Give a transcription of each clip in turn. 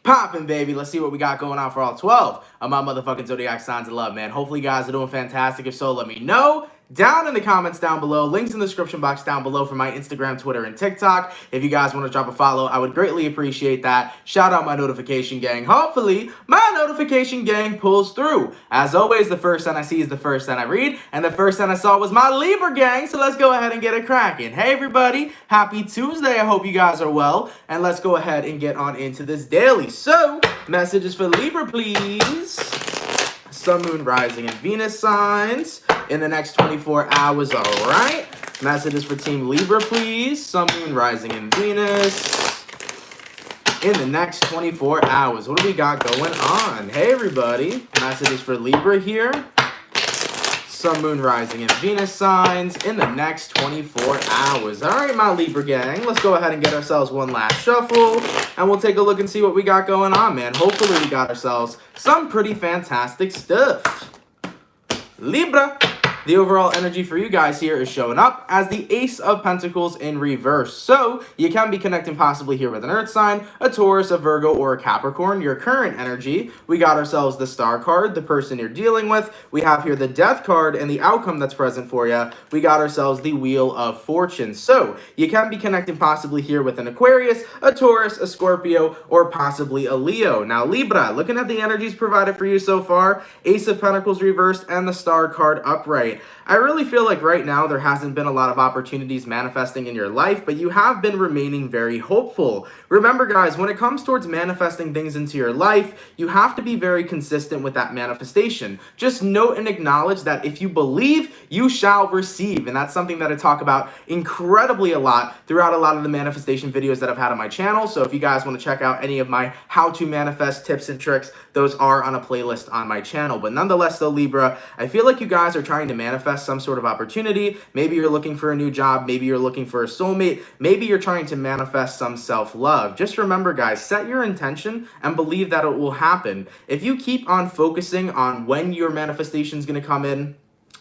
Poppin', baby. Let's see what we got going on for all 12 of my motherfucking zodiac signs of love, man. Hopefully, you guys are doing fantastic. If so, let me know down in the comments down below. Links in the description box down below for my Instagram, Twitter, and TikTok. If you guys want to drop a follow, I would greatly appreciate that. Shout out my notification gang. Hopefully, my notification gang pulls through. As always, the first sign I see is the first sign I read, and the first sign I saw was my Libra gang, so let's go ahead and get it cracking. Hey, everybody. Happy Tuesday. I hope you guys are well, and let's go ahead and get on into this daily. So, messages for Libra, please. Sun, Moon, Rising, and Venus signs in the next 24 hours, all right? Messages for Team Libra, please. Sun, Moon, Rising, and Venus in the next 24 hours. What do we got going on? Hey, everybody. Messages for Libra here. Sun, Moon, Rising, and Venus signs in the next 24 hours. All right, my Libra gang, let's go ahead and get ourselves one last shuffle, and we'll take a look and see what we got going on, man. Hopefully, we got ourselves some pretty fantastic stuff. Libra. The overall energy for you guys here is showing up as the Ace of Pentacles in reverse. So, you can be connecting possibly here with an Earth sign, a Taurus, a Virgo, or a Capricorn. Your current energy, we got ourselves the Star card, the person you're dealing with. We have here the Death card and the outcome that's present for you. We got ourselves the Wheel of Fortune. So, you can be connecting possibly here with an Aquarius, a Taurus, a Scorpio, or possibly a Leo. Now, Libra, looking at the energies provided for you so far, Ace of Pentacles reversed and the Star card upright. I really feel like right now there hasn't been a lot of opportunities manifesting in your life, but you have been remaining very hopeful. Remember, guys, when it comes towards manifesting things into your life, you have to be very consistent with that manifestation. Just note and acknowledge that if you believe, you shall receive. And that's something that I talk about incredibly a lot throughout a lot of the manifestation videos that I've had on my channel. So if you guys want to check out any of my how to manifest tips and tricks, those are on a playlist on my channel. But nonetheless, though, Libra, I feel like you guys are trying to manifest some sort of opportunity. Maybe you're looking for a new job. Maybe you're looking for a soulmate. Maybe you're trying to manifest some self-love. Just remember, guys, set your intention and believe that it will happen. If you keep on focusing on when your manifestation is going to come in,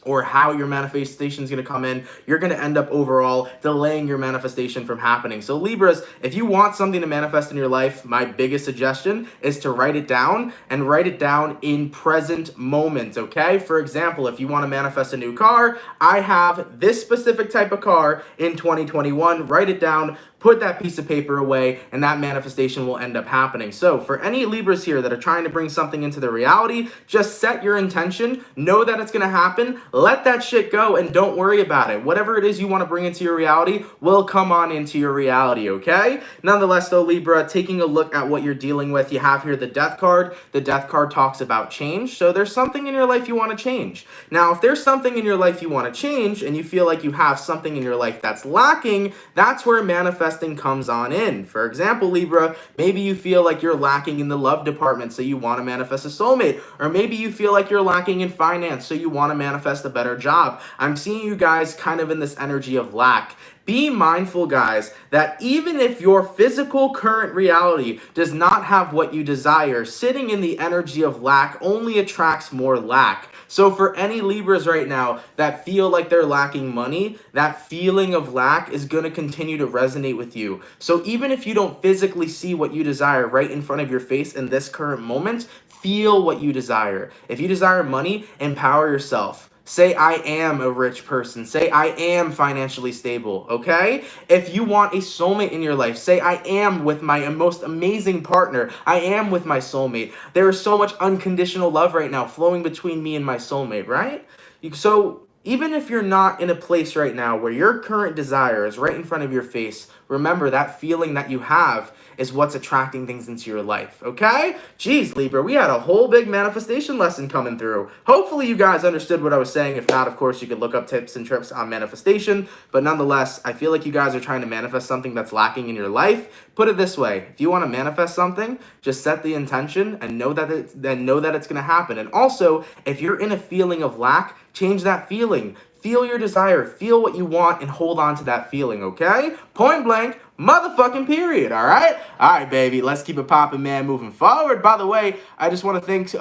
or how your manifestation is going to come in, you're going to end up overall delaying your manifestation from happening. So Libras, if you want something to manifest in your life, my biggest suggestion is to write it down and write it down in present moment, okay? For example, if you want to manifest a new car, I have this specific type of car in 2021. Write it down, put that piece of paper away, and that manifestation will end up happening. So for any Libras here that are trying to bring something into their reality, just set your intention, know that it's going to happen, let that shit go, and don't worry about it. Whatever it is you want to bring into your reality will come on into your reality, okay? Nonetheless, though, Libra, taking a look at what you're dealing with, you have here the Death card. The Death card talks about change, so there's something in your life you want to change. Now, if there's something in your life you want to change, and you feel like you have something in your life that's lacking, that's where manifesting comes on in. For example, Libra, maybe you feel like you're lacking in the love department, so you want to manifest a soulmate. Or maybe you feel like you're lacking in finance, so you want to manifest a better job. I'm seeing you guys kind of in this energy of lack. Be mindful, guys, that even if your physical current reality does not have what you desire, sitting in the energy of lack only attracts more lack. So for any Libras right now that feel like they're lacking money, that feeling of lack is going to continue to resonate with you. So even if you don't physically see what you desire right in front of your face in this current moment, feel what you desire. If you desire money, empower yourself. Say, I am a rich person. Say, I am financially stable, okay? If you want a soulmate in your life, say, I am with my most amazing partner. I am with my soulmate. There is so much unconditional love right now flowing between me and my soulmate, right? So even if you're not in a place right now where your current desire is right in front of your face, remember that feeling that you have is what's attracting things into your life, okay? Jeez, Libra, we had a whole big manifestation lesson coming through. Hopefully you guys understood what I was saying. If not, of course, you could look up tips and tricks on manifestation. But nonetheless, I feel like you guys are trying to manifest something that's lacking in your life. Put it this way. If you want to manifest something, just set the intention and know that it's going to happen. And also, if you're in a feeling of lack, change that feeling. Feel your desire, feel what you want, and hold on to that feeling, okay? Point blank, motherfucking period. All right, baby, let's keep it popping, man, moving forward. By the way, I just want to thank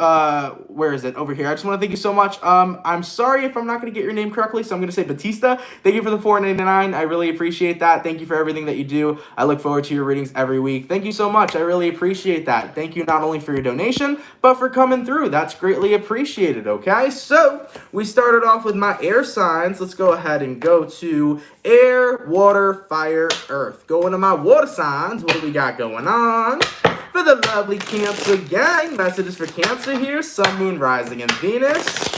where is it? Over here. I just want to thank you so much. I'm sorry if I'm not going to get your name correctly, so I'm going to say Batista. Thank you for the $4.99. I really appreciate that. Thank you for everything that you do. I look forward to your readings every week. Thank you so much. I really appreciate that. Thank you not only for your donation, but for coming through. That's greatly appreciated. Okay, so we started off with my air signs. Let's go ahead and go to air, water, fire, earth. Going to my water signs. What do we got going on? For the lovely Cancer gang, messages for Cancer here. Sun, Moon, Rising, and Venus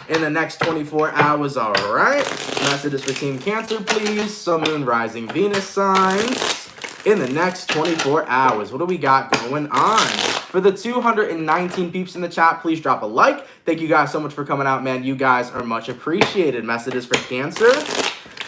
in the next 24 hours. All right. Messages for Team Cancer, please. Sun, Moon, Rising, Venus signs in the next 24 hours. What do we got going on? For the 219 peeps in the chat, please drop a like. Thank you guys so much for coming out, man. You guys are much appreciated. Messages for Cancer,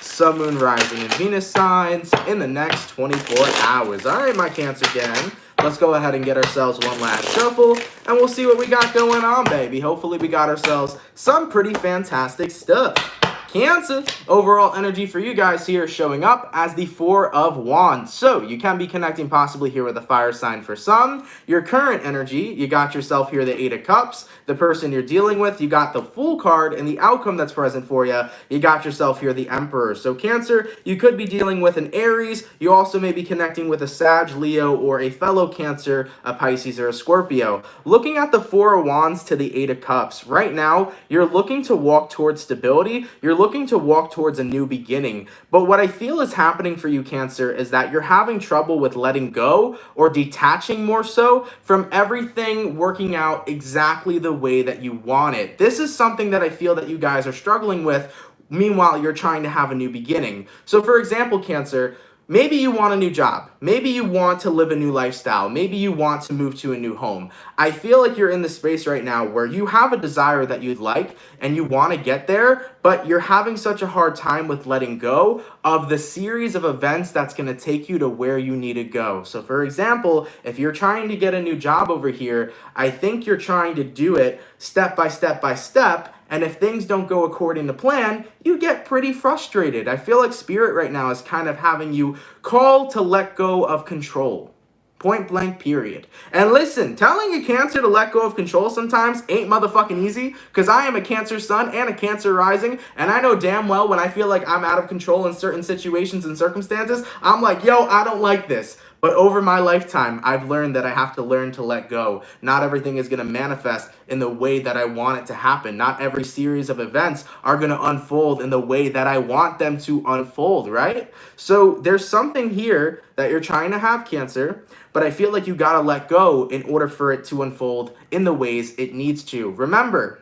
Sun, Moon, Rising, and Venus signs in the next 24 hours. All right, my Cancer gang. Let's go ahead and get ourselves one last shuffle, and we'll see what we got going on, baby. Hopefully, we got ourselves some pretty fantastic stuff. Cancer, overall energy for you guys here showing up as the Four of Wands. So you can be connecting possibly here with a fire sign for some. Your current energy, you got yourself here the Eight of Cups. The person you're dealing with, you got the Fool card, and the outcome that's present for you, you got yourself here the Emperor. So Cancer, you could be dealing with an Aries. You also may be connecting with a Sag, Leo, or a fellow Cancer, a Pisces, or a Scorpio. Looking at the Four of Wands to the Eight of Cups, right now, you're looking to walk towards stability. You're looking to walk towards a new beginning. But what I feel is happening for you, Cancer, is that you're having trouble with letting go or detaching more so from everything working out exactly the way that you want it. This is something that I feel that you guys are struggling with. Meanwhile, you're trying to have a new beginning. So for example, Cancer, maybe you want a new job. Maybe you want to live a new lifestyle. Maybe you want to move to a new home. I feel like you're in the space right now where you have a desire that you'd like and you want to get there, but you're having such a hard time with letting go of the series of events that's going to take you to where you need to go. So for example, if you're trying to get a new job over here, I think you're trying to do it step by step by step. And if things don't go according to plan, you get pretty frustrated. I feel like Spirit right now is kind of having you call to let go of control. Point blank, period. And listen, telling a Cancer to let go of control sometimes ain't motherfucking easy, because I am a Cancer sun and a Cancer rising, and I know damn well when I feel like I'm out of control in certain situations and circumstances, I'm like, yo, I don't like this. But over my lifetime, I've learned that I have to learn to let go. Not everything is going to manifest in the way that I want it to happen. Not every series of events are going to unfold in the way that I want them to unfold, right? So there's something here that you're trying to have, Cancer, but I feel like you got to let go in order for it to unfold in the ways it needs to. Remember,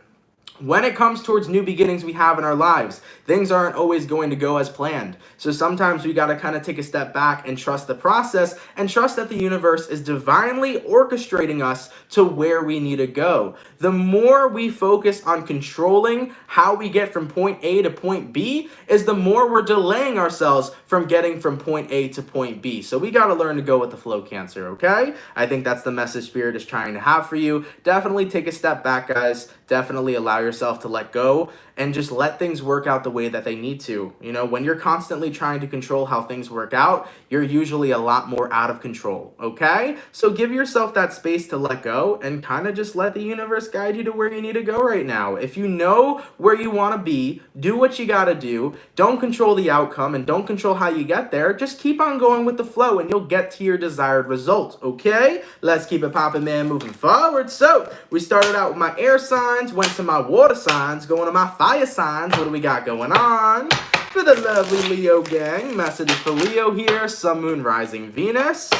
when it comes towards new beginnings we have in our lives, things aren't always going to go as planned. So sometimes we got to kind of take a step back and trust the process and trust that the universe is divinely orchestrating us to where we need to go. The more we focus on controlling how we get from point A to point B is the more we're delaying ourselves from getting from point A to point B. So we got to learn to go with the flow, Cancer, okay? I think that's the message Spirit is trying to have for you. Definitely take a step back, guys. Definitely allow yourself to let go and just let things work out the way that they need to. You know, when you're constantly trying to control how things work out, you're usually a lot more out of control, okay? So give yourself that space to let go and kind of just let the universe guide you to where you need to go right now. If you know where you want to be, do what you got to do. Don't control the outcome and don't control how you get there. Just keep on going with the flow and you'll get to your desired result, okay? Let's keep it popping, man, moving forward. So we started out with my air signs, went to my water signs, going to my fire signs. What do we got going on? For the lovely Leo gang, messages for Leo here, Sun, Moon, Rising, Venus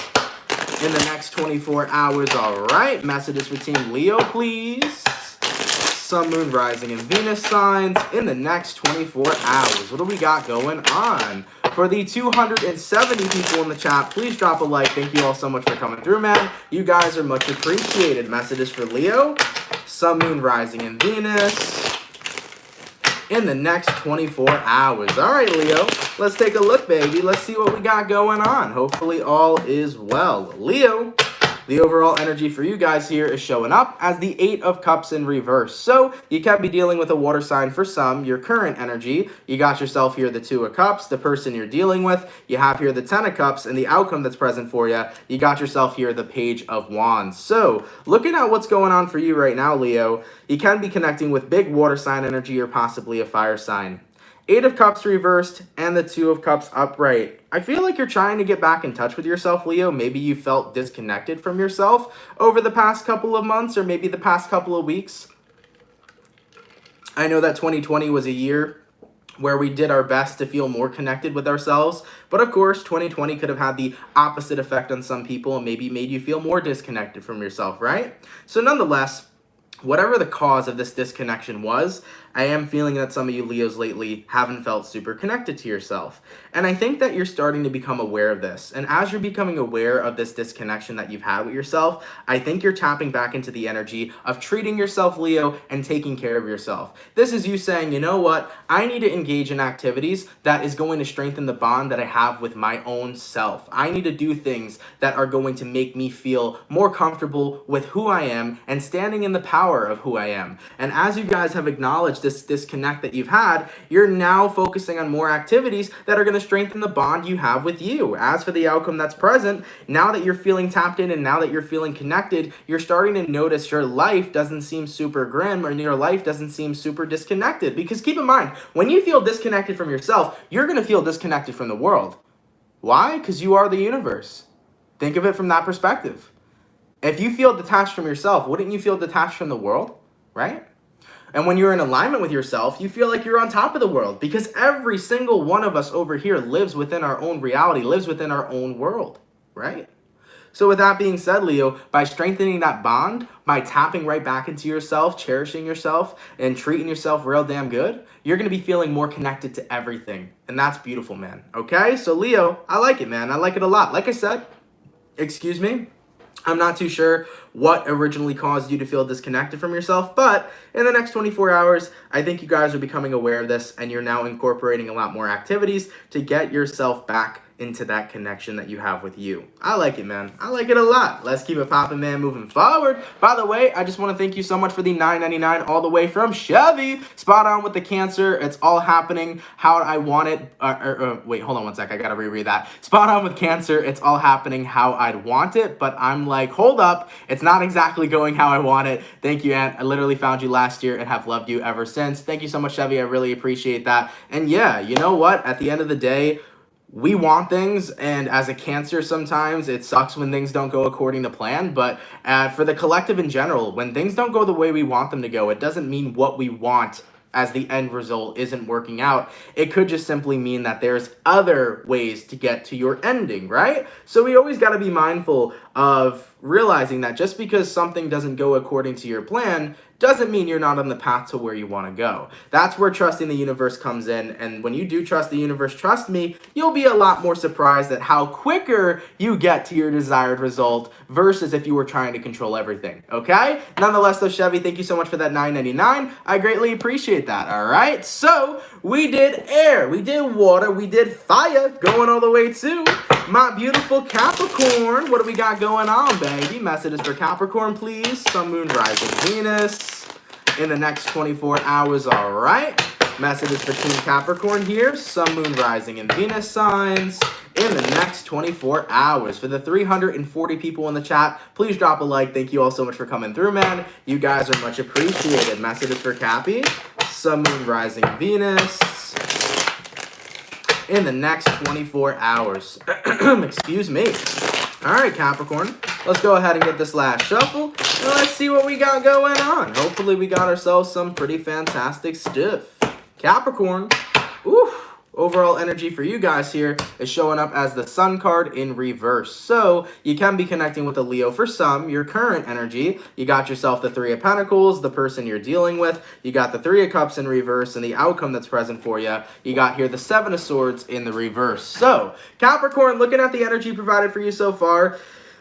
in the next 24 hours. All right, messages for Team Leo, please. Sun, Moon, Rising, and Venus signs in the next 24 hours. What do we got going on? For the 270 people in the chat, please drop a like. Thank you all so much for coming through, man. You guys are much appreciated. Messages for Leo, Sun, Moon, Rising, and Venus in the next 24 hours. All right, Leo, let's take a look, baby. Let's see what we got going on. Hopefully all is well. Leo, The overall energy for you guys here is showing up as the 8 of Cups in reverse. So you can be dealing with a water sign for some, your current energy. You got yourself here the 2 of Cups, the person you're dealing with. You have here the 10 of Cups, and the outcome that's present for you. You got yourself here the Page of Wands. So looking at what's going on for you right now, Leo, you can be connecting with big water sign energy or possibly a fire sign. 8 of Cups reversed and the 2 of Cups upright. I feel like you're trying to get back in touch with yourself, Leo. Maybe you felt disconnected from yourself over the past couple of months or maybe the past couple of weeks. I know that 2020 was a year where we did our best to feel more connected with ourselves. But of course, 2020 could have had the opposite effect on some people and maybe made you feel more disconnected from yourself, right? So nonetheless, whatever the cause of this disconnection was, I am feeling that some of you Leos lately haven't felt super connected to yourself. And I think that you're starting to become aware of this. And as you're becoming aware of this disconnection that you've had with yourself, I think you're tapping back into the energy of treating yourself, Leo, and taking care of yourself. This is you saying, you know what? I need to engage in activities that is going to strengthen the bond that I have with my own self. I need to do things that are going to make me feel more comfortable with who I am and standing in the power of who I am. And as you guys have acknowledged this disconnect that you've had, you're now focusing on more activities that are going to strengthen the bond you have with you. As for the outcome that's present, now that you're feeling tapped in and now that you're feeling connected, you're starting to notice your life doesn't seem super grim or your life doesn't seem super disconnected. Because keep in mind, when you feel disconnected from yourself, you're going to feel disconnected from the world. Why? Because you are the universe. Think of it from that perspective. If you feel detached from yourself, wouldn't you feel detached from the world, right? And when you're in alignment with yourself, you feel like you're on top of the world because every single one of us over here lives within our own reality, lives within our own world, right? So with that being said, Leo, by strengthening that bond, by tapping right back into yourself, cherishing yourself, and treating yourself real damn good, you're going to be feeling more connected to everything. And that's beautiful, man. Okay? So Leo, I like it, man. I like it a lot. Like I said, excuse me, I'm not too sure what originally caused you to feel disconnected from yourself, but in the next 24 hours, I think you guys are becoming aware of this and you're now incorporating a lot more activities to get yourself back into that connection that you have with you. I like it, man. I like it a lot. Let's keep it popping, man, moving forward. By the way, I just want to thank you so much for the $9.99 all the way from Chevy. Spot on with the Cancer. It's all happening how I want it. Wait, hold on one sec. I got to reread that. Spot on with Cancer. It's all happening how I'd want it, but I'm like, hold up. It's not exactly going how I want it. Thank you, Aunt. I literally found you last year and have loved you ever since. Thank you so much, Chevy. I really appreciate that. And yeah, you know what? At the end of the day, we want things, and as a Cancer, sometimes it sucks when things don't go according to plan, but for the collective in general, when things don't go the way we want them to go, it doesn't mean what we want as the end result isn't working out. It could just simply mean that there's other ways to get to your ending, right? So we always got to be mindful of realizing that just because something doesn't go according to your plan doesn't mean you're not on the path to where you want to go. That's where trusting the universe comes in. And when you do trust the universe, trust me, you'll be a lot more surprised at how quicker you get to your desired result versus if you were trying to control everything, okay? Nonetheless, though, Chevy, thank you so much for that $9.99. I greatly appreciate that, all right? So we did air, we did water, we did fire, going all the way to my beautiful Capricorn. What do we got going on, baby? Messages for Capricorn, please. Sun, Moon, Rising, Venus in the next 24 hours, all right? Messages for Team Capricorn here. Sun, Moon, Rising, and Venus signs in the next 24 hours. For the 340 people in the chat, please drop a like. Thank you all so much for coming through, man. You guys are much appreciated. Messages for Cappy. Sun, Moon, Rising, Venus in the next 24 hours. Excuse me. All right, Capricorn. Let's go ahead and get this last shuffle, and let's see what we got going on. Hopefully, we got ourselves some pretty fantastic stuff. Capricorn. Oof. Overall energy for you guys here is showing up as the Sun card in reverse. So you can be connecting with a Leo for some. Your current energy, you got yourself the Three of Pentacles, the person you're dealing with. You got the Three of Cups in reverse, and the outcome that's present for you. You got here the Seven of Swords in the reverse. So Capricorn, looking at the energy provided for you so far,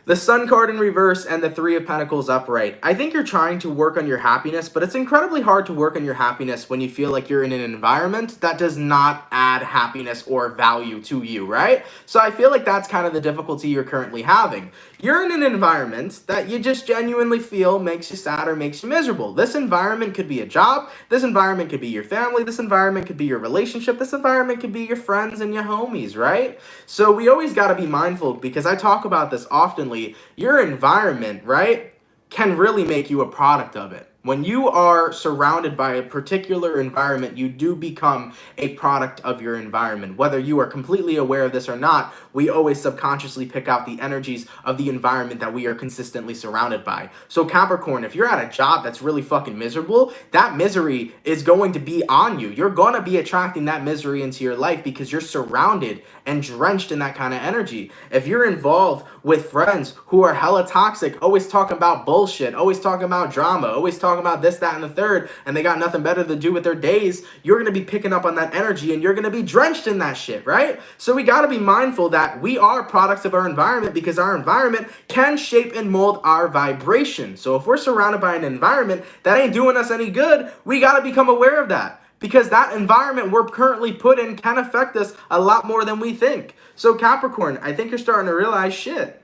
the Sun card in reverse and the Three of Pentacles upright. I think you're trying to work on your happiness, but it's incredibly hard to work on your happiness when you feel like you're in an environment that does not add happiness or value to you, right? So I feel like that's kind of the difficulty you're currently having. you're in an environment that you just genuinely feel makes you sad or makes you miserable. This environment could be a job. This environment could be your family. This environment could be your relationship. This environment could be your friends and your homies, right? So we always got to be mindful, because I talk about this oftenly. Your environment, right, can really make you a product of it. When you are surrounded by a particular environment, you do become a product of your environment. Whether you are completely aware of this or not, we always subconsciously pick out the energies of the environment that we are consistently surrounded by. So Capricorn, if you're at a job that's really fucking miserable, that misery is going to be on you. You're going to be attracting that misery into your life because you're surrounded and drenched in that kind of energy. If you're involved with friends who are hella toxic, always talking about bullshit, always talking about drama, always talking about this, that, and the third, and they got nothing better to do with their days, you're going to be picking up on that energy and you're going to be drenched in that shit, right? So we got to be mindful that we are products of our environment, because our environment can shape and mold our vibration. So if we're surrounded by an environment that ain't doing us any good, we got to become aware of that, because that environment we're currently put in can affect us a lot more than we think. So Capricorn, I think you're starting to realize, shit,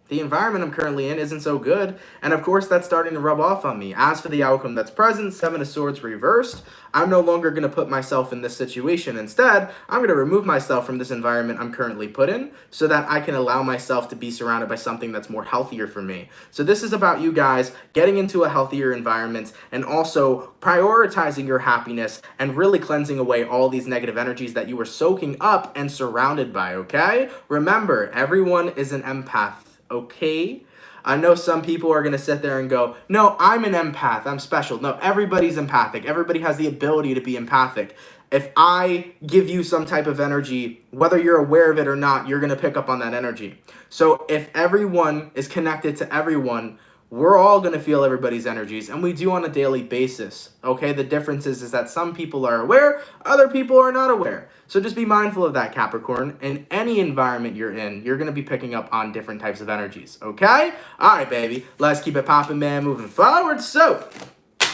the environment I'm currently in isn't so good. And of course, that's starting to rub off on me. As for the outcome that's present, Seven of Swords reversed, I'm no longer going to put myself in this situation. Instead, I'm going to remove myself from this environment I'm currently put in so that I can allow myself to be surrounded by something that's more healthier for me. So this is about you guys getting into a healthier environment and also prioritizing your happiness and really cleansing away all these negative energies that you were soaking up and surrounded by, okay? Remember, everyone is an empath. Okay, I know some people are going to sit there and go, no, I'm an empath, I'm special. No, everybody's empathic. Everybody has the ability to be empathic. If I give you some type of energy, whether you're aware of it or not, you're going to pick up on that energy. So if everyone is connected to everyone, we're all going to feel everybody's energies, and we do on a daily basis, okay? The difference is that some people are aware, other people are not aware. So just be mindful of that, Capricorn. In any environment you're in, you're going to be picking up on different types of energies, okay? All right, baby. Let's keep it popping, man, moving forward. So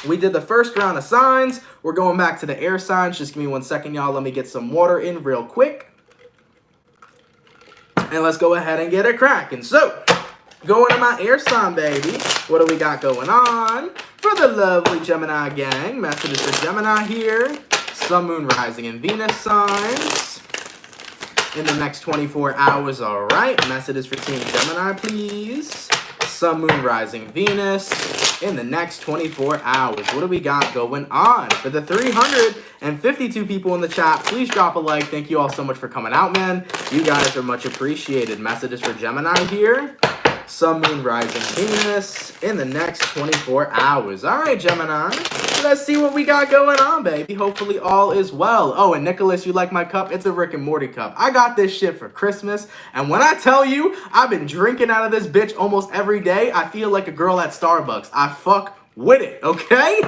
we did the first round of signs. We're going back to the air signs. Just give me 1 second, y'all. Let me get some water in real quick. And let's go ahead and get it cracking. So going to my air sign, baby. What do we got going on? For the lovely Gemini gang, messages for Gemini here. Sun, Moon, Rising, and Venus signs in the next 24 hours, all right? Messages for Team Gemini, please. Sun, Moon, Rising, Venus in the next 24 hours. What do we got going on? For the 352 people in the chat, please drop a like. Thank you all so much for coming out, man. You guys are much appreciated. Messages for Gemini here. Sun, Moon, Rising, Venus in the next 24 hours. All right, Gemini, let's see what we got going on, baby. Hopefully all is well. Oh, and Nicholas, you like my cup? It's a Rick and Morty cup. I got this shit for Christmas, and when I tell you I've been drinking out of this bitch almost every day, I feel like a girl at Starbucks. I fuck with it, okay?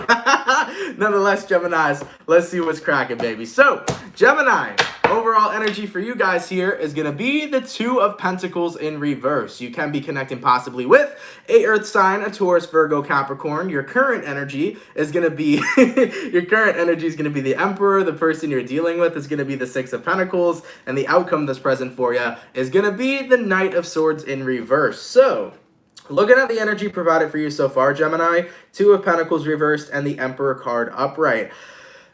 Nonetheless, Geminis, let's see what's cracking, baby. So, Gemini, overall energy for you guys here is going to be the Two of Pentacles in reverse. You can be connecting possibly with a earth sign, a Taurus, Virgo, Capricorn. Your current energy is going to be the Emperor. The person you're dealing with is going to be the Six of Pentacles, and the outcome that's present for you is going to be the Knight of Swords in reverse. So, looking at the energy provided for you so far, Gemini, Two of Pentacles reversed and the Emperor card upright.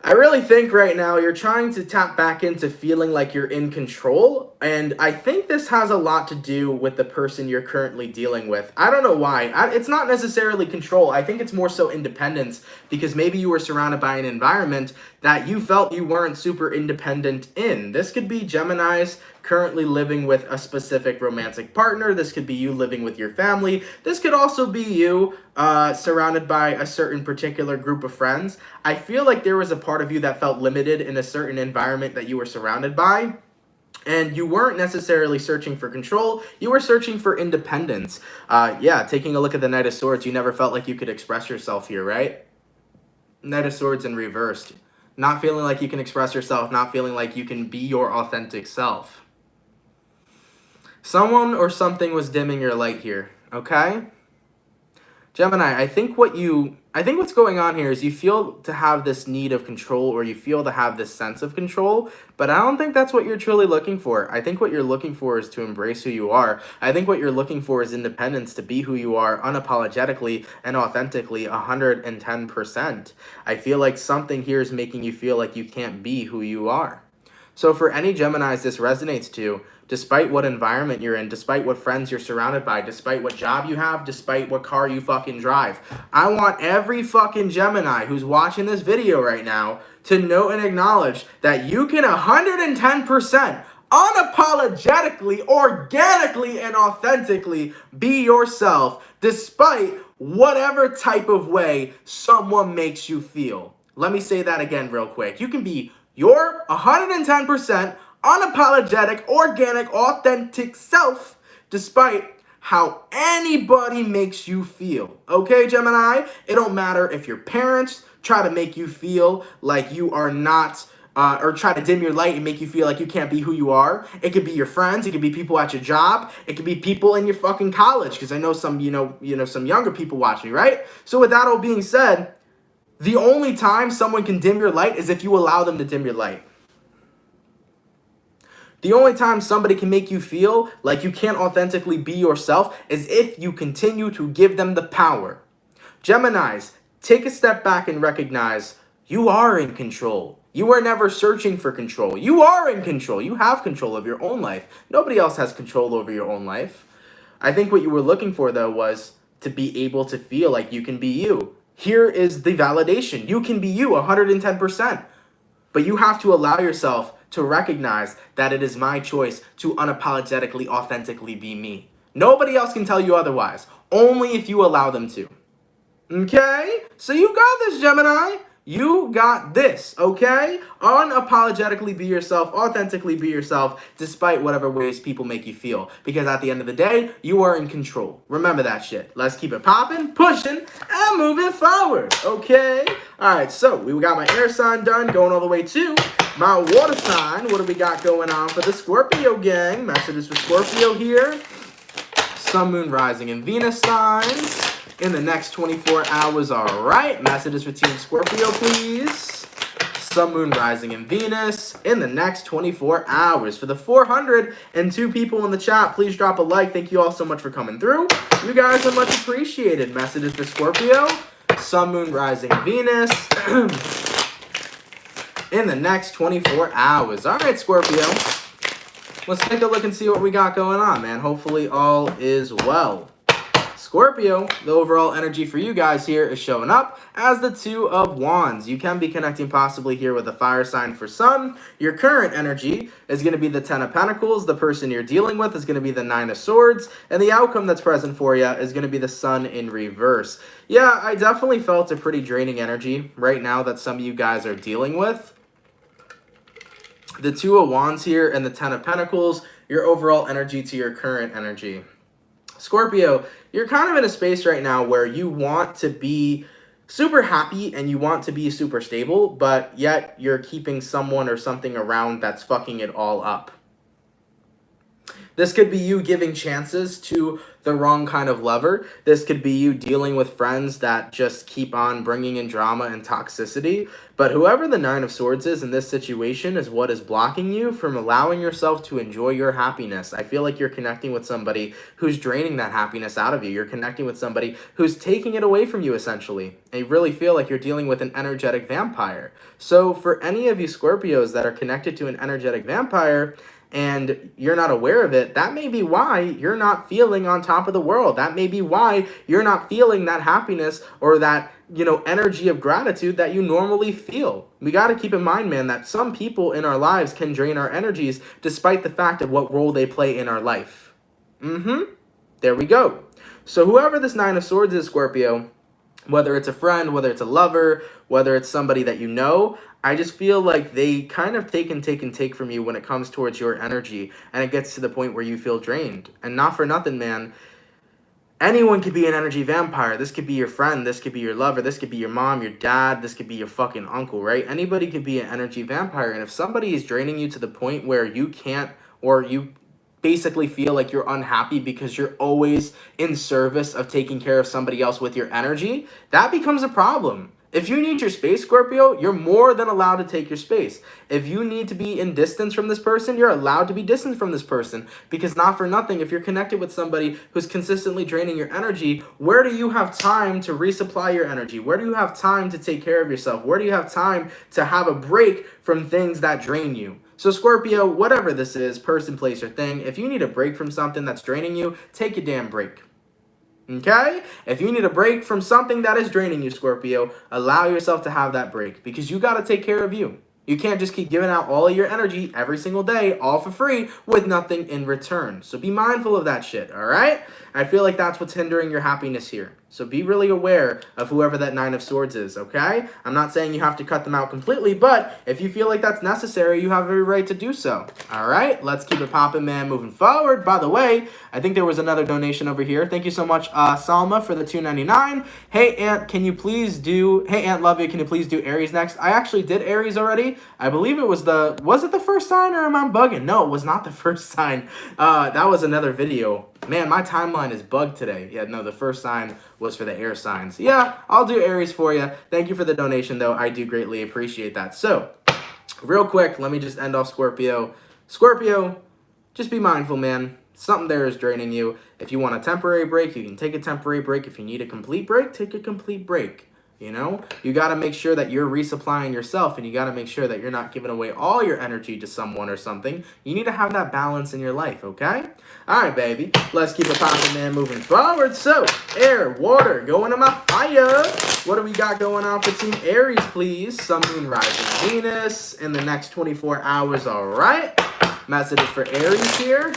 I really think right now you're trying to tap back into feeling like you're in control, and I think this has a lot to do with the person you're currently dealing with. I don't know why. It's not necessarily control. I think it's more so independence, because maybe you were surrounded by an environment that you felt you weren't super independent in. This could be Geminis currently living with a specific romantic partner. This could be you living with your family. This could also be you surrounded by a certain particular group of friends. I feel like there was a part of you that felt limited in a certain environment that you were surrounded by. And you weren't necessarily searching for control, you were searching for independence. Yeah, taking a look at the Knight of Swords, you never felt like you could express yourself here, right? Knight of Swords in reversed. Not feeling like you can express yourself, not feeling like you can be your authentic self. Someone or something was dimming your light here, okay? Gemini, I think what's going on here is you feel to have this need of control, or you feel to have this sense of control, but I don't think that's what you're truly looking for. I think what you're looking for is to embrace who you are. I think what you're looking for is independence, to be who you are unapologetically and authentically 110%. I feel like something here is making you feel like you can't be who you are. So for any Geminis this resonates to, despite what environment you're in, despite what friends you're surrounded by, despite what job you have, despite what car you fucking drive, I want every fucking Gemini who's watching this video right now to know and acknowledge that you can 110% unapologetically, organically, and authentically be yourself despite whatever type of way someone makes you feel. Let me say that again real quick. You can be your 110% unapologetic, organic, authentic self despite how anybody makes you feel. Okay, Gemini? It don't matter if your parents try to make you feel like you are not, or try to dim your light and make you feel like you can't be who you are. It could be your friends. It could be people at your job. It could be people in your fucking college, because I know some, some younger people watch me, right? So with that all being said, the only time someone can dim your light is if you allow them to dim your light. The only time somebody can make you feel like you can't authentically be yourself is if you continue to give them the power. Geminis, take a step back and recognize you are in control. You are never searching for control. You are in control. You have control of your own life. Nobody else has control over your own life. I think what you were looking for, though, was to be able to feel like you can be you. Here is the validation. You can be you 110%. But you have to allow yourself to recognize that it is my choice to unapologetically, authentically be me. Nobody else can tell you otherwise. Only if you allow them to. Okay? So you got this, Gemini. You got this, okay? Unapologetically be yourself, authentically be yourself, despite whatever ways people make you feel. Because at the end of the day, you are in control. Remember that shit. Let's keep it popping, pushing, and moving forward, okay? All right, so we got my air sign done, going all the way to my water sign. What do we got going on for the Scorpio gang? Messages for Scorpio here. Sun, Moon, Rising, and Venus signs in the next 24 hours. All right, messages for Team Scorpio, please. Sun, Moon, Rising, and Venus in the next 24 hours. For the 402 people in the chat, please drop a like. Thank you all so much for coming through. You guys are much appreciated. Messages for Scorpio, Sun, Moon, Rising, Venus in the next 24 hours. All right, Scorpio. Let's take a look and see what we got going on, man. Hopefully all is well. Scorpio, the overall energy for you guys here is showing up as the Two of Wands. You can be connecting possibly here with a fire sign for some. Your current energy is going to be the Ten of Pentacles. The person you're dealing with is going to be the Nine of Swords. And the outcome that's present for you is going to be the Sun in reverse. Yeah, I definitely felt a pretty draining energy right now that some of you guys are dealing with. The Two of Wands here and the Ten of Pentacles, your overall energy to your current energy. Scorpio, you're kind of in a space right now where you want to be super happy and you want to be super stable, but yet you're keeping someone or something around that's fucking it all up. This could be you giving chances to the wrong kind of lover. This could be you dealing with friends that just keep on bringing in drama and toxicity. But whoever the Nine of Swords is in this situation is what is blocking you from allowing yourself to enjoy your happiness. I feel like you're connecting with somebody who's draining that happiness out of you. You're connecting with somebody who's taking it away from you, essentially. And you really feel like you're dealing with an energetic vampire. So for any of you Scorpios that are connected to an energetic vampire, and you're not aware of it, that may be why you're not feeling on top of the world. That may be why you're not feeling that happiness or that, energy of gratitude that you normally feel. We got to keep in mind, man, that some people in our lives can drain our energies despite the fact of what role they play in our life. There we go. So whoever this Nine of Swords is, Scorpio, whether it's a friend, whether it's a lover, whether it's somebody that you know, I just feel like they kind of take and take from you when it comes towards your energy, and it gets to the point where you feel drained. And not for nothing, man, anyone could be an energy vampire. This could be your friend, this could be your lover, this could be your mom, your dad, this could be your fucking uncle, right? Anybody could be an energy vampire, and if somebody is draining you to the point where you can't, or you basically feel like you're unhappy because you're always in service of taking care of somebody else with your energy, that becomes a problem. If you need your space, Scorpio, you're more than allowed to take your space. If you need to be in distance from this person, you're allowed to be distant from this person. Because not for nothing, if you're connected with somebody who's consistently draining your energy, where do you have time to resupply your energy? Where do you have time to take care of yourself? Where do you have time to have a break from things that drain you? So Scorpio, whatever this is, person, place, or thing, if you need a break from something that's draining you, take a damn break. Okay? If you need a break from something that is draining you, Scorpio, allow yourself to have that break because you got to take care of you. You can't just keep giving out all of your energy every single day, all for free, with nothing in return. So be mindful of that shit, all right? I feel like that's what's hindering your happiness here. So be really aware of whoever that Nine of Swords is, okay? I'm not saying you have to cut them out completely, but if you feel like that's necessary, you have every right to do so. All right, let's keep it popping, man, moving forward. By the way, I think there was another donation over here. Thank you so much, Salma, for the $2.99. Hey, Aunt, can you please do... Hey, Aunt, love you. Can you please do Aries next? I actually did Aries already. I believe it was the... Was it the first sign or am I bugging? No, it was not the first sign. That was another video. Man, my timeline is bugged today. Yeah, no, the first sign was for the air signs. Yeah, I'll do Aries for you. Thank you for the donation, though. I do greatly appreciate that. So, real quick, let me just end off Scorpio. Scorpio, just be mindful, man. Something there is draining you. If you want a temporary break, you can take a temporary break. If you need a complete break, take a complete break. You know, you got to make sure that you're resupplying yourself, and you got to make sure that you're not giving away all your energy to someone or something. You need to have that balance in your life, okay? All right, baby. Let's keep it popping, man, moving forward. So, air, water, going to my fire. What do we got going on for Team Aries, please? Sun, Moon, Rising, Venus in the next 24 hours, all right? Messages for Aries here.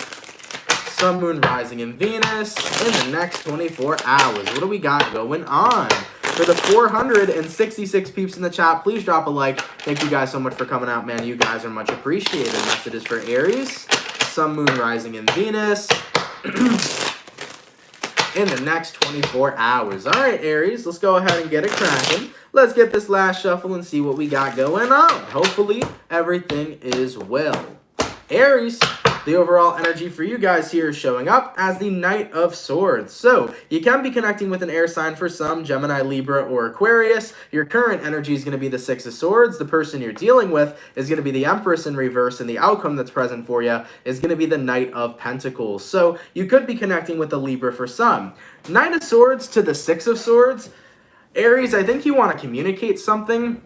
Sun, Moon, Rising, and Venus in the next 24 hours. What do we got going on? For the 466 peeps in the chat, please drop a like. Thank you guys so much for coming out, man. You guys are much appreciated. Messages for Aries, Sun, Moon, Rising, and Venus in the next 24 hours. All right, Aries, let's go ahead and get it cracking. Let's get this last shuffle and see what we got going on. Hopefully, everything is well. Aries, the overall energy for you guys here is showing up as the Knight of Swords. So, you can be connecting with an air sign for some, Gemini, Libra, or Aquarius. Your current energy is going to be the Six of Swords. The person you're dealing with is going to be the Empress in reverse, and the outcome that's present for you is going to be the Knight of Pentacles. So, you could be connecting with the Libra for some. Knight of Swords to the Six of Swords. Aries, I think you want to communicate something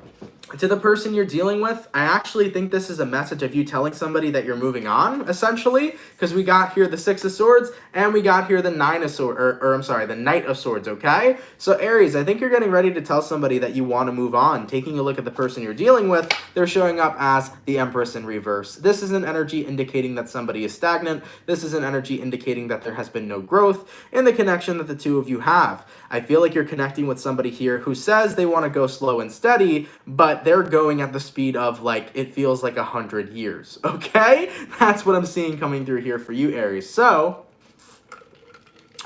to the person you're dealing with. I actually think this is a message of you telling somebody that you're moving on, essentially, because we got here the Six of Swords and we got here the Nine of Swords, or I'm sorry, the Knight of Swords, okay? So Aries, I think you're getting ready to tell somebody that you want to move on. Taking a look at the person you're dealing with, they're showing up as the Empress in reverse. This is an energy indicating that somebody is stagnant. This is an energy indicating that there has been no growth in the connection that the two of you have. I feel like you're connecting with somebody here who says they want to go slow and steady, but they're going at the speed of, like, it feels like 100 years, okay? That's what I'm seeing coming through here for you, Aries. So,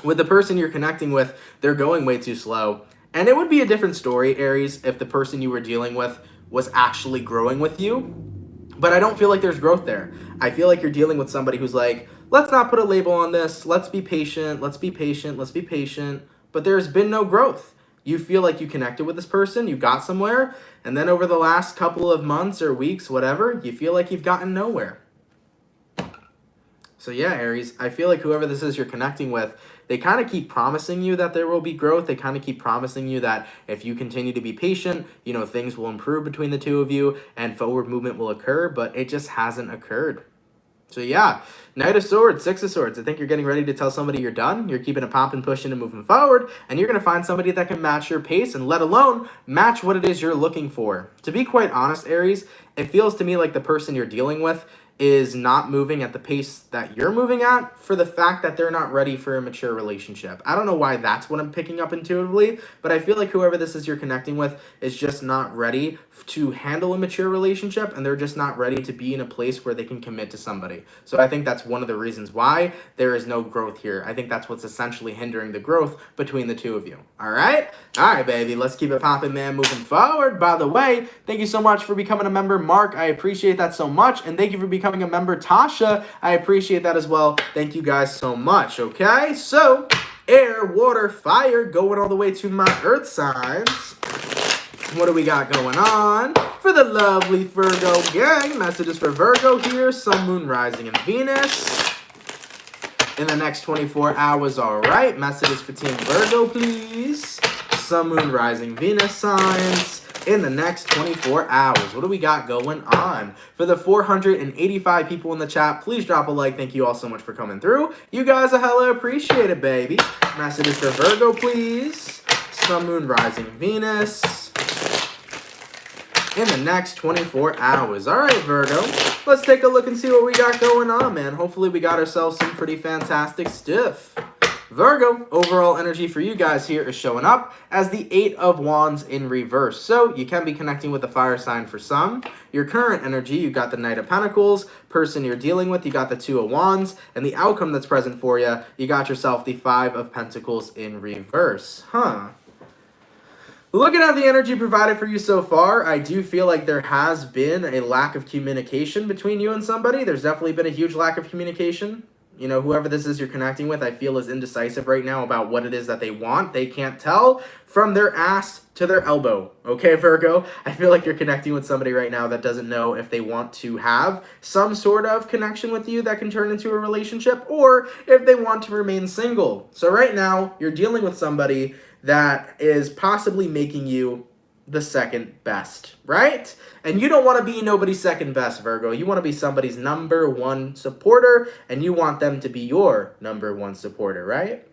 with the person you're connecting with, they're going way too slow. And it would be a different story, Aries, if the person you were dealing with was actually growing with you. But I don't feel like there's growth there. I feel like you're dealing with somebody who's like, let's not put a label on this. Let's be patient. Let's be patient. Let's be patient. But there's been no growth. You feel like you connected with this person, you got somewhere, and then over the last couple of months or weeks, whatever, you feel like you've gotten nowhere. So yeah, Aries, I feel like whoever this is you're connecting with, they kind of keep promising you that there will be growth. They kind of keep promising you that if you continue to be patient, you know, things will improve between the two of you and forward movement will occur, but it just hasn't occurred. So yeah, Knight of Swords, Six of Swords. I think you're getting ready to tell somebody you're done. You're keeping it popping, pushing, and moving forward. And you're going to find somebody that can match your pace and let alone match what it is you're looking for. To be quite honest, Aries, it feels to me like the person you're dealing with is not moving at the pace that you're moving at for the fact that they're not ready for a mature relationship. I don't know why that's what I'm picking up intuitively, but I feel like whoever this is you're connecting with is just not ready to handle a mature relationship, and they're just not ready to be in a place where they can commit to somebody. So I think that's one of the reasons why there is no growth here. I think that's what's essentially hindering the growth between the two of you. All right? All right, baby. Let's keep it popping, man, moving forward. By the way, thank you so much for becoming a member, Mark. I appreciate that so much, and thank you for becoming becoming a member. Tasha, I appreciate that as well. Thank you guys so much, okay? So, air, water, fire, going all the way to my earth signs. What do we got going on? For the lovely Virgo gang, messages for Virgo here. Sun, Moon, Rising, and Venus. In the next 24 hours, all right. Messages for Team Virgo, please. Sun, Moon, Rising, Venus signs. In the next 24 hours, what do we got going on? For the 485 people in the chat, please drop a like. Thank you all so much for coming through. You guys are hella appreciated, baby. Messages for Virgo, please. Sun, Moon, Rising, Venus. In the next 24 hours. All right, Virgo. Let's take a look and see what we got going on, man. Hopefully we got ourselves some pretty fantastic stuff. Virgo, overall energy for you guys here is showing up as the 8 of Wands in reverse. So you can be connecting with the fire sign for some. Your current energy, you got the Knight of Pentacles. Person you're dealing with, you got the 2 of Wands. And the outcome that's present for you, you got yourself the 5 of Pentacles in reverse. Looking at the energy provided for you so far, I do feel like there has been a lack of communication between you and somebody. There's definitely been a huge lack of communication. You know, whoever this is you're connecting with, I feel is indecisive right now about what it is that they want. They can't tell from their ass to their elbow. Okay, Virgo? I feel like you're connecting with somebody right now that doesn't know if they want to have some sort of connection with you that can turn into a relationship or if they want to remain single. So right now, you're dealing with somebody that is possibly making you the second best, right? And you don't want to be nobody's second best, Virgo. You want to be somebody's number one supporter, and you want them to be your number one supporter, right?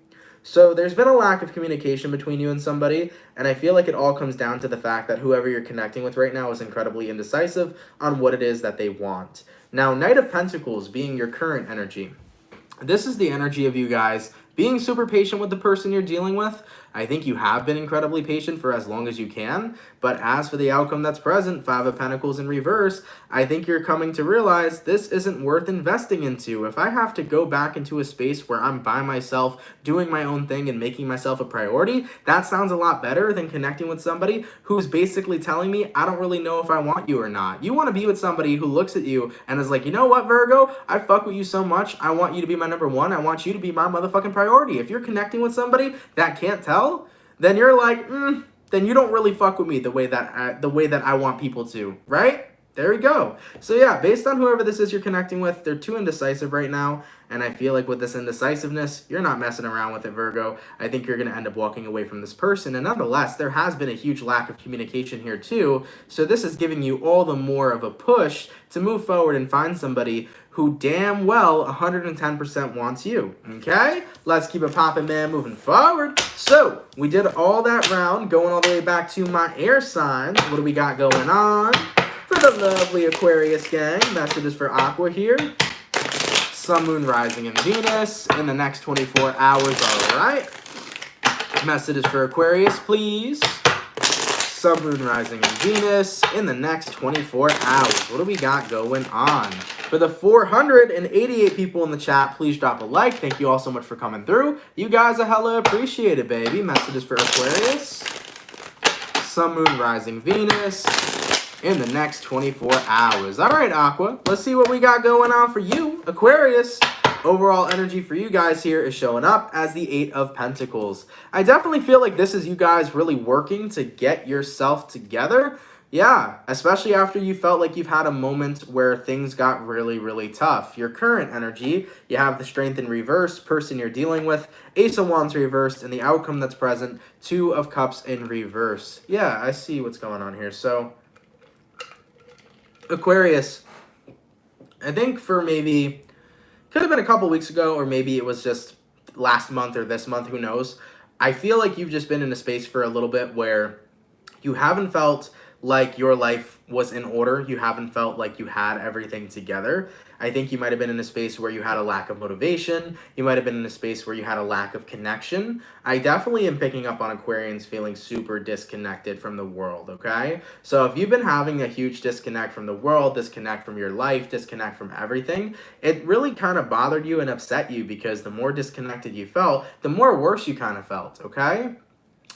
So there's been a lack of communication between you and somebody, and I feel like it all comes down to the fact that whoever you're connecting with right now is incredibly indecisive on what it is that they want. Now, Knight of Pentacles being your current energy. This is the energy of you guys being super patient with the person you're dealing with. I think you have been incredibly patient for as long as you can, but as for the outcome that's present, 5 of Pentacles in reverse, I think you're coming to realize this isn't worth investing into. If I have to go back into a space where I'm by myself, doing my own thing and making myself a priority, that sounds a lot better than connecting with somebody who's basically telling me, I don't really know if I want you or not. You want to be with somebody who looks at you and is like, you know what, Virgo? I fuck with you so much. I want you to be my number one. I want you to be my motherfucking priority. If you're connecting with somebody that can't tell, then you're like, then you don't really fuck with me the way that I want people to, right? There we go. So yeah, based on whoever this is you're connecting with, they're too indecisive right now. And I feel like with this indecisiveness, you're not messing around with it, Virgo. I think you're going to end up walking away from this person. And nonetheless, there has been a huge lack of communication here too. So this is giving you all the more of a push to move forward and find somebody who damn well 110% wants you. Okay? Let's keep it popping, man, moving forward. So we did all that round, going all the way back to my air signs. What do we got going on? For the lovely Aquarius gang, messages for Aqua here. Sun, Moon, Rising, and Venus in the next 24 hours, all right. Messages for Aquarius, please. Sun, Moon, Rising, and Venus in the next 24 hours. What do we got going on? For the 488 people in the chat, please drop a like. Thank you all so much for coming through. You guys are hella appreciated, baby. Messages for Aquarius. Sun, Moon, Rising, Venus in the next 24 hours. All right, Aqua, let's see what we got going on for you, Aquarius. Overall energy for you guys here is showing up as the 8 of Pentacles. I definitely feel like this is you guys really working to get yourself together. Yeah, especially after you felt like you've had a moment where things got really, really tough. Your current energy, you have the Strength in reverse, person you're dealing with, Ace of Wands reversed, and the outcome that's present, 2 of Cups in reverse. Yeah, I see what's going on here. So Aquarius, I think for maybe, could have been a couple weeks ago, or maybe it was just last month or this month, who knows. I feel like you've just been in a space for a little bit where you haven't felt like your life was in order. You haven't felt like you had everything together. I think you might have been in a space where you had a lack of motivation. You might have been in a space where you had a lack of connection. I definitely am picking up on Aquarians feeling super disconnected from the world, okay? So if you've been having a huge disconnect from the world, disconnect from your life, disconnect from everything, it really kind of bothered you and upset you because the more disconnected you felt, the more worse you kind of felt, okay?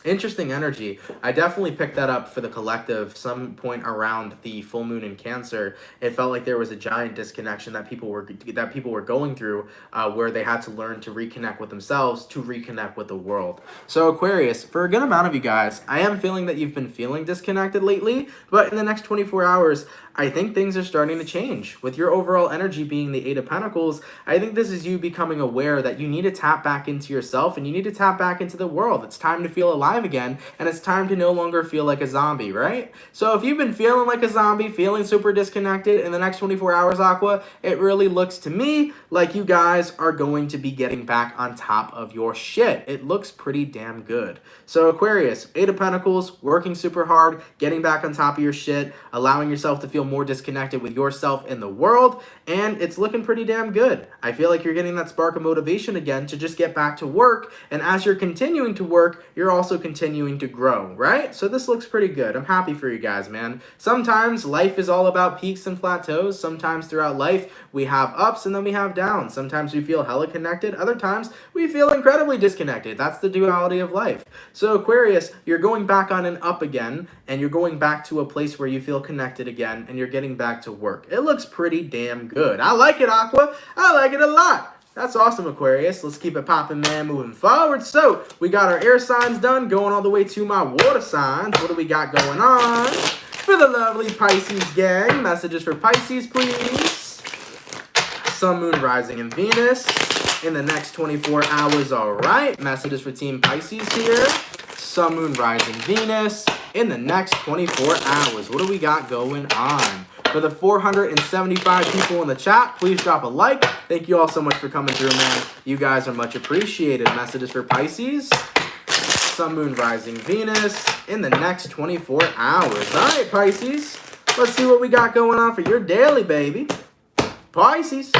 Interesting energy. I definitely picked that up for the collective. Some point around the full moon in Cancer, it felt like there was a giant disconnection that people were going through, where they had to learn to reconnect with themselves, to reconnect with the world. So Aquarius, for a good amount of you guys, I am feeling that you've been feeling disconnected lately, but in the next 24 hours, I think things are starting to change. With your overall energy being the Eight of Pentacles, I think this is you becoming aware that you need to tap back into yourself and you need to tap back into the world. It's time to feel alive again, and it's time to no longer feel like a zombie, right? So if you've been feeling like a zombie, feeling super disconnected in the next 24 hours, Aqua, it really looks to me like you guys are going to be getting back on top of your shit. It looks pretty damn good. So Aquarius, Eight of Pentacles, working super hard, getting back on top of your shit, allowing yourself to feel more disconnected with yourself and the world, and it's looking pretty damn good. I feel like you're getting that spark of motivation again to just get back to work, and as you're continuing to work, you're also continuing to grow, right? So this looks pretty good. I'm happy for you guys, man. Sometimes life is all about peaks and plateaus. Sometimes throughout life, we have ups and then we have downs. Sometimes we feel hella connected. Other times, we feel incredibly disconnected. That's the duality of life. So Aquarius, you're going back on an up again, and you're going back to a place where you feel connected again, and you're getting back to work. It looks pretty damn good. I like it, Aqua. I like it a lot. That's awesome, Aquarius. Let's keep it popping, man, moving forward. So we got our air signs done, going all the way to my water signs. What do we got going on? For the lovely Pisces gang, messages for Pisces, please. Sun, Moon, Rising, and Venus in the next 24 hours, all right. Messages for Team Pisces here. Sun, Moon, Rising, Venus in the next 24 hours. What do we got going on? For the 475 people in the chat, please drop a like. Thank you all so much for coming through, man. You guys are much appreciated. Messages for Pisces. Sun, Moon, Rising, Venus in the next 24 hours. All right, Pisces. Let's see what we got going on for your daily, baby. Pisces.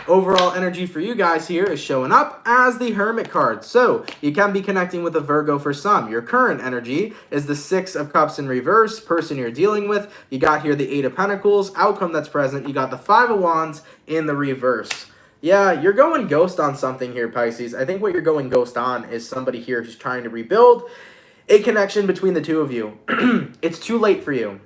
Overall energy for you guys here is showing up as the Hermit card. So you can be connecting with a Virgo for some. Your current energy is the Six of Cups in reverse, person you're dealing with. You got here the Eight of Pentacles, outcome that's present. You got the Five of Wands in the reverse. Yeah, you're going ghost on something here, Pisces. I think what you're going ghost on is somebody here who's trying to rebuild a connection between the two of you. It's too late for you.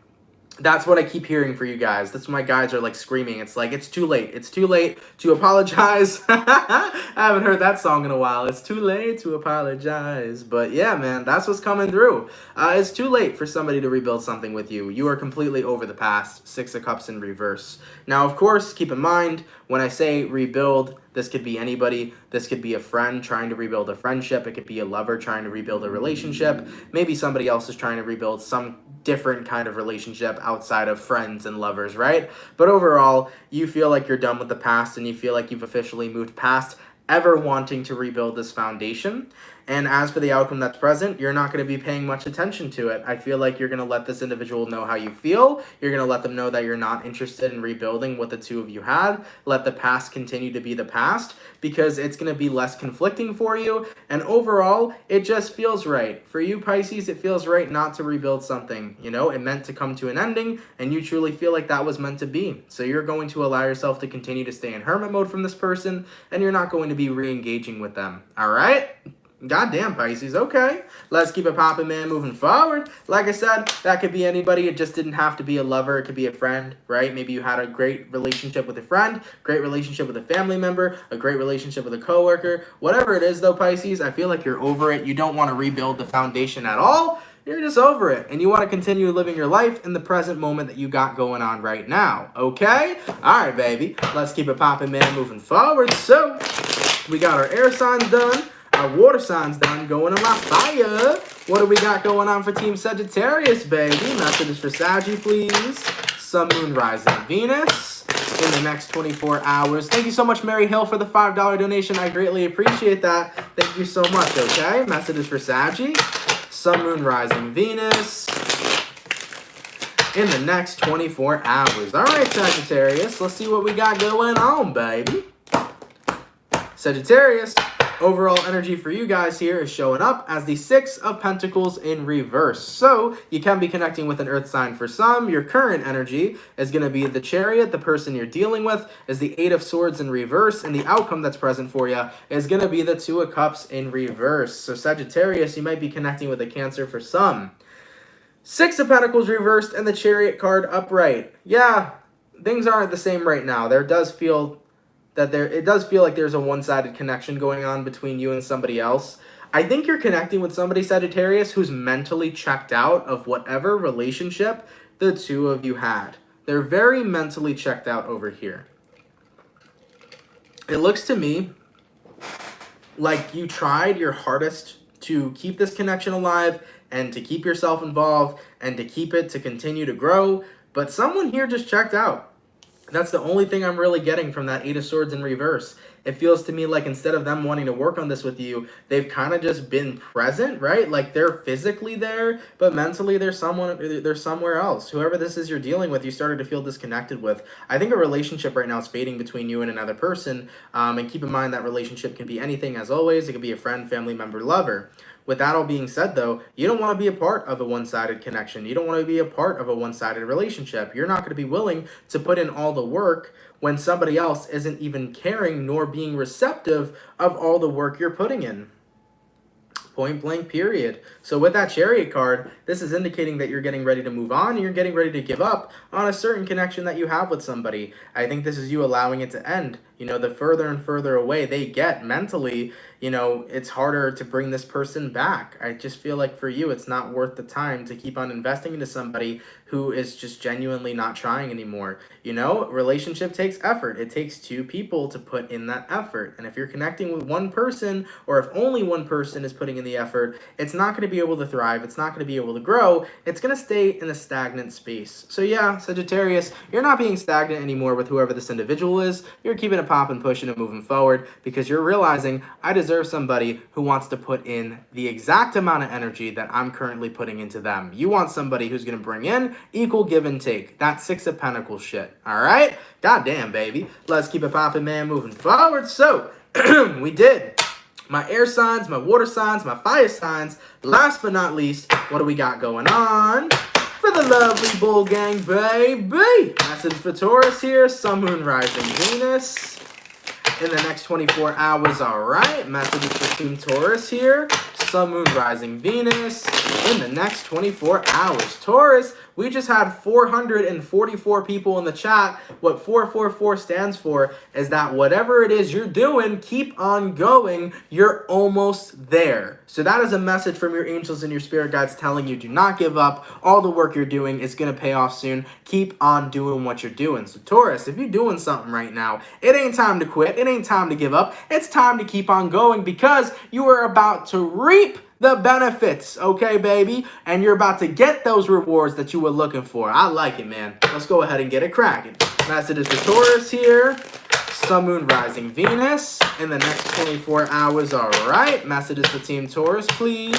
That's what I keep hearing for you guys. That's why my guys are like screaming. It's like, it's too late. It's too late to apologize. I haven't heard that song in a while. It's too late to apologize. But yeah, man, that's what's coming through. It's too late for somebody to rebuild something with you. You are completely over the past. Six of Cups in reverse. Now, of course, keep in mind, when I say rebuild, this could be anybody. This could be a friend trying to rebuild a friendship. It could be a lover trying to rebuild a relationship. Maybe somebody else is trying to rebuild some different kind of relationship outside of friends and lovers, right? But overall, you feel like you're done with the past and you feel like you've officially moved past ever wanting to rebuild this foundation. And as for the outcome that's present, you're not going to be paying much attention to it. I feel like you're going to let this individual know how you feel. You're going to let them know that you're not interested in rebuilding what the two of you had. Let the past continue to be the past because it's going to be less conflicting for you. And overall, it just feels right. For you, Pisces, it feels right not to rebuild something. You know, it meant to come to an ending and you truly feel like that was meant to be. So you're going to allow yourself to continue to stay in hermit mode from this person and you're not going to be re-engaging with them. All right? Goddamn, Pisces. Okay. Let's keep it popping, man, moving forward. Like I said, that could be anybody. It just didn't have to be a lover. It could be a friend, right? Maybe you had a great relationship with a friend, great relationship with a family member, a great relationship with a coworker. Whatever it is, though, Pisces, I feel like you're over it. You don't want to rebuild the foundation at all. You're just over it. And you want to continue living your life in the present moment that you got going on right now. Okay? All right, baby. Let's keep it popping, man, moving forward. So, we got our air signs done. Our water signs done, going on my fire. What do we got going on for Team Sagittarius, baby? Messages for Saggy, please. Sun, Moon, Rising, Venus in the next 24 hours. Thank you so much, Mary Hill, for the $5 donation. I greatly appreciate that. Thank you so much, okay? Messages for Saggy. Sun, Moon, Rising, Venus in the next 24 hours. All right, Sagittarius, let's see what we got going on, baby. Sagittarius. Overall energy for you guys here is showing up as the Six of Pentacles in reverse. So you can be connecting with an earth sign for some. Your current energy is going to be the Chariot. The person you're dealing with is the Eight of Swords in reverse. And the outcome that's present for you is going to be the Two of Cups in reverse. So Sagittarius, you might be connecting with a Cancer for some. Six of Pentacles reversed and the Chariot card upright. Yeah, things aren't the same right now. It does feel like there's a one-sided connection going on between you and somebody else. I think you're connecting with somebody, Sagittarius, who's mentally checked out of whatever relationship the two of you had. They're very mentally checked out over here. It looks to me like you tried your hardest to keep this connection alive and to keep yourself involved and to keep it to continue to grow, but someone here just checked out. That's the only thing I'm really getting from that Eight of Swords in reverse. It feels to me like instead of them wanting to work on this with you, they've kind of just been present, right? Like they're physically there, but mentally they're somewhere else. Whoever this is you're dealing with, you started to feel disconnected with. I think a relationship right now is fading between you and another person. And keep in mind that relationship can be anything, as always. It could be a friend, family member, lover. With that all being said, though, you don't want to be a part of a one-sided connection. You don't want to be a part of a one-sided relationship. You're not going to be willing to put in all the work when somebody else isn't even caring nor being receptive of all the work you're putting in. Point blank, period. So with that Chariot card, this is indicating that you're getting ready to move on and you're getting ready to give up on a certain connection that you have with somebody. I think this is you allowing it to end. You know, the further and further away they get mentally, you know, it's harder to bring this person back. I just feel like for you, it's not worth the time to keep on investing into somebody who is just genuinely not trying anymore. You know, relationship takes effort. It takes two people to put in that effort. And if you're connecting with one person, or if only one person is putting in the effort, it's not going to be able to thrive. It's not going to be able to grow. It's going to stay in a stagnant space. So yeah, Sagittarius, you're not being stagnant anymore with whoever this individual is. You're keeping it popping, pushing, and moving forward because you're realizing I deserve somebody who wants to put in the exact amount of energy that I'm currently putting into them. You want somebody who's going to bring in equal give and take. That Six of Pentacles shit. All right? Goddamn, baby. Let's keep it popping, man, moving forward. So, we did my air signs, my water signs, my fire signs. Last but not least, what do we got going on? For the lovely bull gang, baby. Message for Taurus here. Sun, Moon, Rising, Venus. In the next 24 hours, all right. Messages for Team Taurus here. Sun, Moon, Rising, Venus. In the next 24 hours. Taurus, we just had 444 people in the chat. What 444 stands for is that whatever it is you're doing, keep on going. You're almost there. So that is a message from your angels and your spirit guides telling you do not give up. All the work you're doing is going to pay off soon. Keep on doing what you're doing. So Taurus, if you're doing something right now, it ain't time to quit. It ain't time to give up. It's time to keep on going because you are about to reap the benefits, okay, baby? And you're about to get those rewards that you were looking for. I like it, man. Let's go ahead and get it cracking. Messages for Taurus here. Sun, Moon, Rising, Venus. In the next 24 hours, all right. Messages for Team Taurus, please.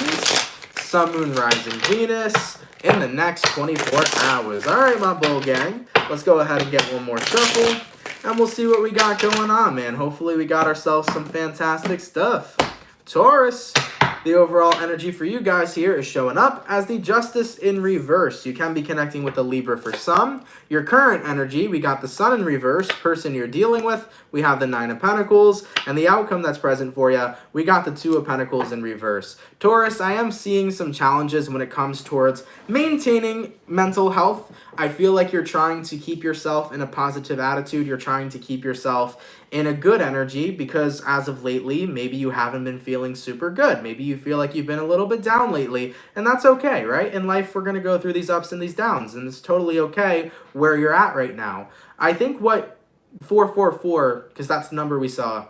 Sun, Moon, Rising, Venus. In the next 24 hours. All right, my bull gang. Let's go ahead and get one more shuffle. And we'll see what we got going on, man. Hopefully we got ourselves some fantastic stuff. Taurus, the overall energy for you guys here is showing up as the Justice in reverse. You can be connecting with the Libra for some. Your current energy, we got the Sun in reverse. Person you're dealing with, we have the Nine of Pentacles. And the outcome that's present for you, we got the Two of Pentacles in reverse. Taurus, I am seeing some challenges when it comes towards maintaining mental health. I feel like you're trying to keep yourself in a positive attitude. You're trying to keep yourself in a good energy because as of lately, maybe you haven't been feeling super good. Maybe you feel like you've been a little bit down lately, and that's okay, right? In life, we're going to go through these ups and these downs, and it's totally okay where you're at right now. I think what 444, because that's the number we saw,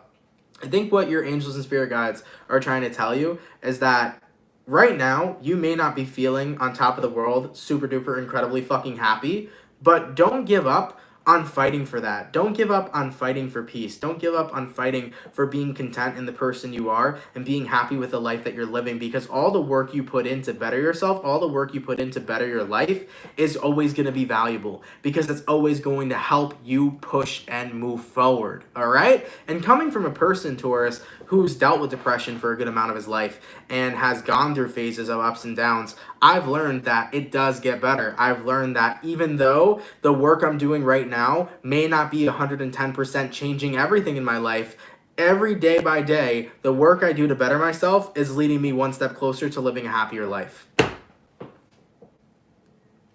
I think what your angels and spirit guides are trying to tell you is that right now, you may not be feeling on top of the world, super duper incredibly fucking happy, but don't give up on fighting for that. Don't give up on fighting for peace. Don't give up on fighting for being content in the person you are and being happy with the life that you're living, because all the work you put in to better yourself, all the work you put in to better your life is always going to be valuable, because it's always going to help you push and move forward. All right? And coming from a person, Taurus, who's dealt with depression for a good amount of his life and has gone through phases of ups and downs, I've learned that it does get better. I've learned that even though the work I'm doing right now may not be 110% changing everything in my life, every day by day, the work I do to better myself is leading me one step closer to living a happier life.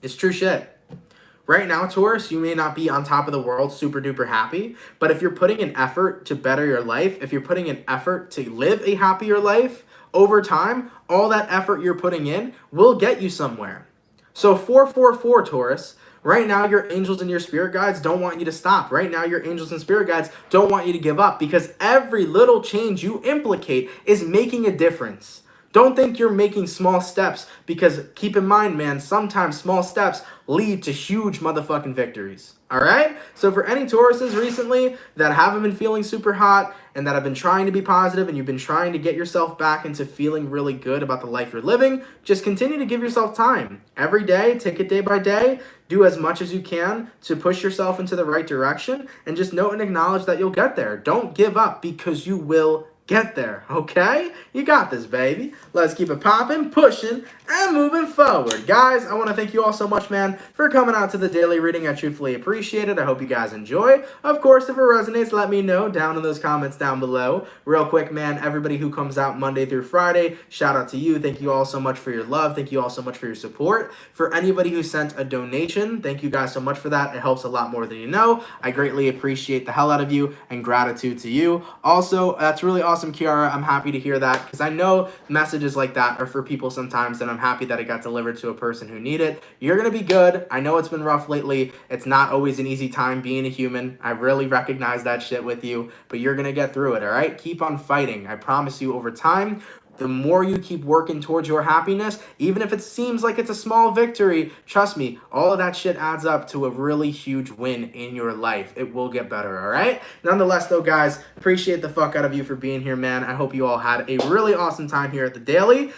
It's true shit. Right now, Taurus, you may not be on top of the world super duper happy, but if you're putting an effort to better your life, if you're putting an effort to live a happier life, over time, all that effort you're putting in will get you somewhere. So 444, Taurus, right now your angels and your spirit guides don't want you to stop. Right now your angels and spirit guides don't want you to give up, because every little change you implicate is making a difference. Don't think you're making small steps, because keep in mind, man, sometimes small steps lead to huge motherfucking victories. All right? So for any Tauruses recently that haven't been feeling super hot and that have been trying to be positive and you've been trying to get yourself back into feeling really good about the life you're living, just continue to give yourself time. Every day, take it day by day, do as much as you can to push yourself into the right direction, and just note and acknowledge that you'll get there. Don't give up, because you will get there, okay? You got this, baby. Let's keep it popping, pushing, and moving forward. Guys, I want to thank you all so much, man, for coming out to the daily reading. I truthfully appreciate it. I hope you guys enjoy. Of course, if it resonates, let me know down in those comments down below. Real quick, man, everybody who comes out Monday through Friday, shout out to you. Thank you all so much for your love. Thank you all so much for your support. For anybody who sent a donation, thank you guys so much for that. It helps a lot more than you know. I greatly appreciate the hell out of you, and gratitude to you. Also, that's really awesome, Kiara. I'm happy to hear that, because I know messages like that are for people sometimes, and I'm happy that it got delivered to a person who need it. You're gonna be good. I know it's been rough lately. It's not always an easy time being a human. I really recognize that shit with you, but you're gonna get through it, all right? Keep on fighting. I promise you, over time, the more you keep working towards your happiness, even if it seems like it's a small victory, trust me, all of that shit adds up to a really huge win in your life. It will get better, all right? Nonetheless, though, guys, appreciate the fuck out of you for being here, man. I hope you all had a really awesome time here at the Daily.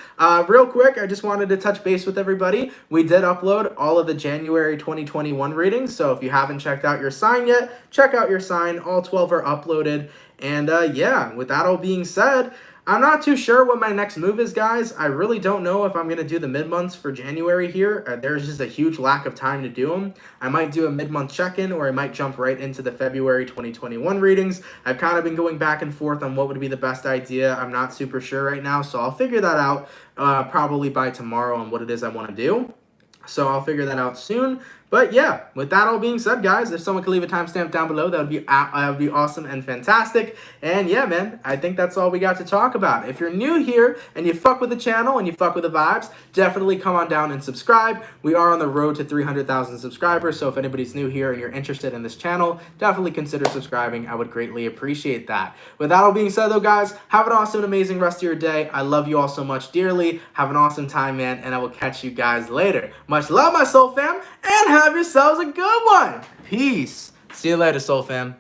Real quick, I just wanted to touch base with everybody. We did upload all of the January 2021 readings, so if you haven't checked out your sign yet, check out your sign. All 12 are uploaded. And yeah, with that all being said, I'm not too sure what my next move is, guys. I really don't know if I'm going to do the mid-months for January here. There's just a huge lack of time to do them. I might do a mid-month check-in, or I might jump right into the February 2021 readings. I've kind of been going back and forth on what would be the best idea. I'm not super sure right now, so I'll figure that out probably by tomorrow on what it is I want to do. So I'll figure that out soon. But yeah, with that all being said, guys, if someone could leave a timestamp down below, that would be awesome and fantastic. And yeah, man, I think that's all we got to talk about. If you're new here and you fuck with the channel and you fuck with the vibes, definitely come on down and subscribe. We are on the road to 300,000 subscribers, so if anybody's new here and you're interested in this channel, definitely consider subscribing. I would greatly appreciate that. With that all being said, though, guys, have an awesome, amazing rest of your day. I love you all so much dearly. Have an awesome time, man, and I will catch you guys later. Much love, my soul fam, and have yourselves a good one. Peace. See you later, soul fam.